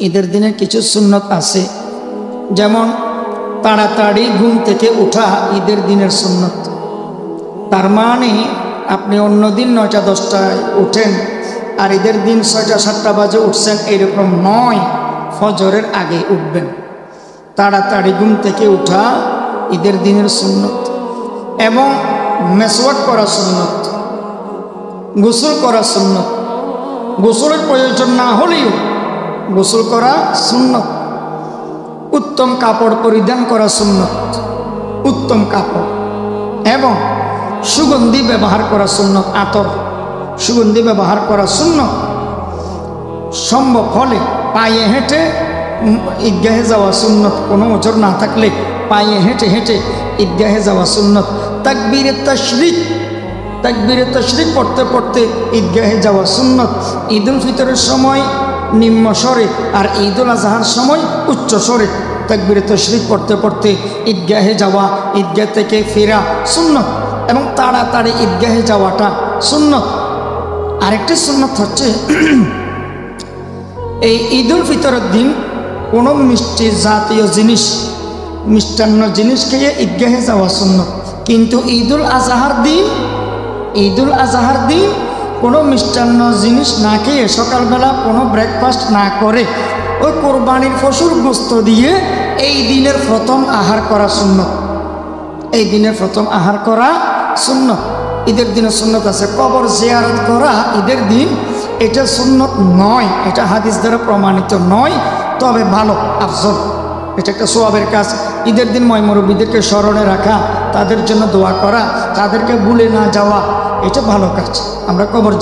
ঈদের দিনের কিছু সুন্নত আছে, যেমন তাড়াতাড়ি ঘুম থেকে ওঠা ঈদের দিনের সুন্নত। তার মানে আপনি অন্য দিন 9টা-10টায় উঠেন আর ঈদের দিন 6টা-7টা বাজে উঠছেন, এরকম নয়। ফজরের আগে উঠবেন। তাড়াতাড়ি ঘুম থেকে উঠা ঈদের দিনের সুন্নত। এবং মেসওয়াক করা সুন্নত, গোসল করা সুন্নত। গোসলের প্রয়োজন না হলেও গোসল করা সুন্নত। উত্তম কাপড় পরিধান করা সুন্নত, উত্তম কাপড়। এবং সুগন্ধি ব্যবহার করা সুন্নত, আতর সুগন্ধি ব্যবহার করা সুন্নত। সম্ভব হলে পায়ে হেঁটে ঈদগাহে যাওয়া সুন্নত, কোনো ওজর না থাকলে পায়ে হেঁটে হেঁটে ঈদগাহে যাওয়া সুন্নত। তাকবীরে তাশরিক পড়তে পড়তে ঈদগাহে যাওয়া সুন্নত। ঈদুল ফিতরের সময় নিম্ন স্বরে আর ঈদুল আজহার সময় উচ্চ স্বরে তাকবীরে তাশরিক পড়তে পড়তে ঈদগাহে যাওয়া, ঈদগাহ থেকে ফেরা সুন্নত। এবং তাড়াতাড়ি ঈদগাহে যাওয়াটা সুন্নত। আরেকটি সুন্নত হচ্ছে এই ঈদুল ফিতরের দিন কোনো মিষ্টি জাতীয় জিনিস, মিষ্টান্ন জিনিস খেয়ে ঈদগাহে যাওয়া সুন্নত। কিন্তু ঈদুল আজহার দিন কোনো মিষ্টান্ন জিনিস না খেয়ে সকালবেলা কোনো ব্রেকফাস্ট না করে ওই কোরবানির পশুর গোশত দিয়ে এই দিনের প্রথম আহার করা সুন্নত। এই দিনের প্রথম আহার করা সুন্নত। ঈদের দিনের সুন্নত আছে কবর জিয়ারত করা ঈদের দিন, এটা সুন্নত নয়, এটা হাদিস দ্বারা প্রমাণিত নয়, তবে ভালো, আফজল। এটা একটা সওয়াবের কাজ। ঈদের দিন মুরব্বিদেরকে স্মরণে রাখা, তাদের জন্য দোয়া করা, তাদেরকে ভুলে না যাওয়া, এটা ভালো কাজ। আমরা কবর